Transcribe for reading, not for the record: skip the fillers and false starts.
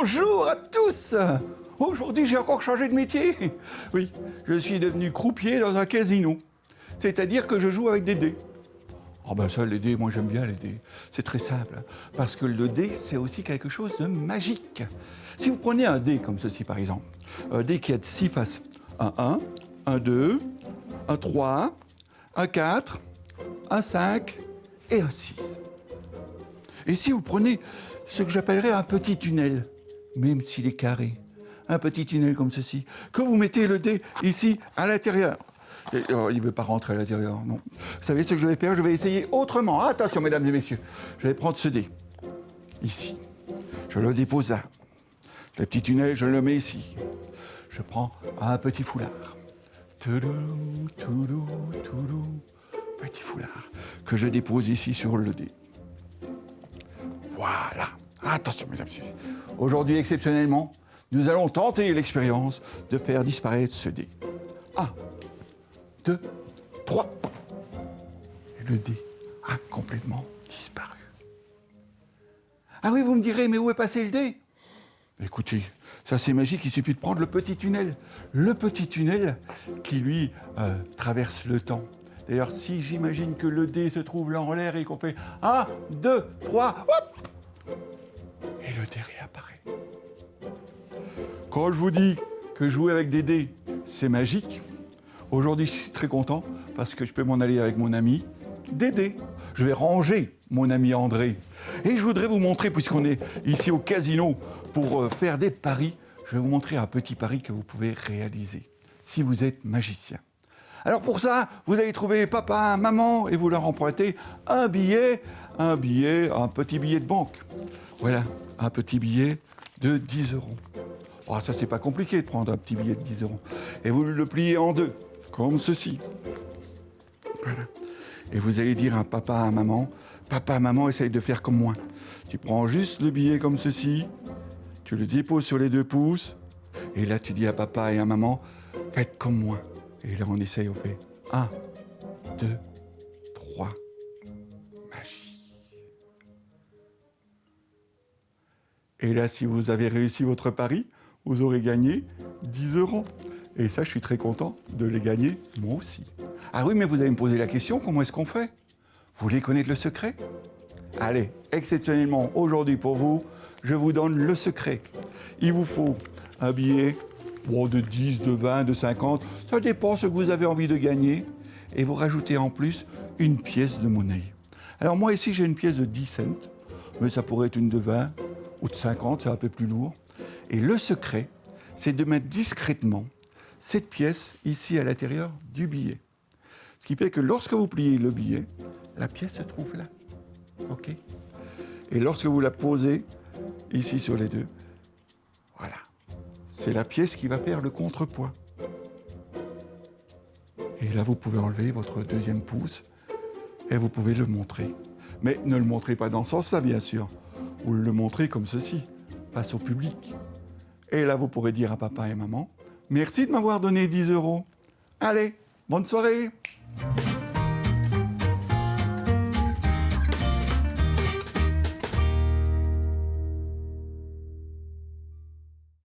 Bonjour à tous. Aujourd'hui, j'ai encore changé de métier. Oui, je suis devenu croupier dans un casino. C'est-à-dire que je joue avec des dés. Oh ben ça, les dés, moi j'aime bien les dés. C'est très simple, hein, parce que le dé, c'est aussi quelque chose de magique. Si vous prenez un dé comme ceci, par exemple, un dé qui a 6 faces. Un 1, un 2, un 3, un 4, un 5 et un 6. Et si vous prenez ce que j'appellerais un petit tunnel, même s'il est carré, un petit tunnel comme ceci, que vous mettez le dé ici à l'intérieur. Et, il ne veut pas rentrer à l'intérieur, non. Vous savez ce que je vais faire? Je vais essayer autrement. Attention, mesdames et messieurs. Je vais prendre ce dé, ici. Je le dépose là. Le petit tunnel, je le mets ici. Je prends un petit foulard. Toulou, toulou, toulou. Petit foulard que je dépose ici sur le dé. Voilà. Attention, mesdames et messieurs. Aujourd'hui, exceptionnellement, nous allons tenter l'expérience de faire disparaître ce dé. 1, 2, 3. Et le dé a complètement disparu. Ah oui, vous me direz, mais où est passé le dé? Écoutez, ça c'est magique, il suffit de prendre le petit tunnel. Le petit tunnel qui, lui, traverse le temps. D'ailleurs, si j'imagine que le dé se trouve là en l'air et qu'on fait 1, 2, 3, hop, et le dé réapparaît. Quand je vous dis que jouer avec des dés, c'est magique, aujourd'hui je suis très content parce que je peux m'en aller avec mon ami Dédé. Je vais ranger mon ami André. Et je voudrais vous montrer, puisqu'on est ici au casino pour faire des paris, je vais vous montrer un petit pari que vous pouvez réaliser si vous êtes magicien. Alors pour ça, vous allez trouver papa, maman et vous leur empruntez un petit billet de banque. Voilà, un petit billet de 10 euros. Oh, ça, c'est pas compliqué de prendre un petit billet de 10 euros. Et vous le pliez en deux, comme ceci. Voilà. Et vous allez dire à papa, à maman, essaye de faire comme moi. Tu prends juste le billet comme ceci, tu le déposes sur les 2 pouces, et là, tu dis à papa et à maman, faites comme moi. Et là, on essaye, on fait 1, 2, 3, magie. Et là, si vous avez réussi votre pari, vous aurez gagné 10 euros. Et ça, je suis très content de les gagner, moi aussi. Ah oui, mais vous allez me poser la question, comment est-ce qu'on fait? Vous voulez connaître le secret? Allez, exceptionnellement, aujourd'hui pour vous, je vous donne le secret. Il vous faut un billet de 10, de 20, de 50, ça dépend ce que vous avez envie de gagner. Et vous rajoutez en plus une pièce de monnaie. Alors moi ici, j'ai une pièce de 10 cents, mais ça pourrait être une de 20 ou de 50, c'est un peu plus lourd. Et le secret, c'est de mettre discrètement cette pièce ici à l'intérieur du billet. Ce qui fait que lorsque vous pliez le billet, la pièce se trouve là. OK? Et lorsque vous la posez ici sur les deux, voilà. C'est la pièce qui va faire le contrepoids. Et là, vous pouvez enlever votre 2e pouce et vous pouvez le montrer. Mais ne le montrez pas dans ce sens-là, bien sûr. Vous le montrez comme ceci, face au public. Et là, vous pourrez dire à papa et maman, merci de m'avoir donné 10 euros. Allez, bonne soirée.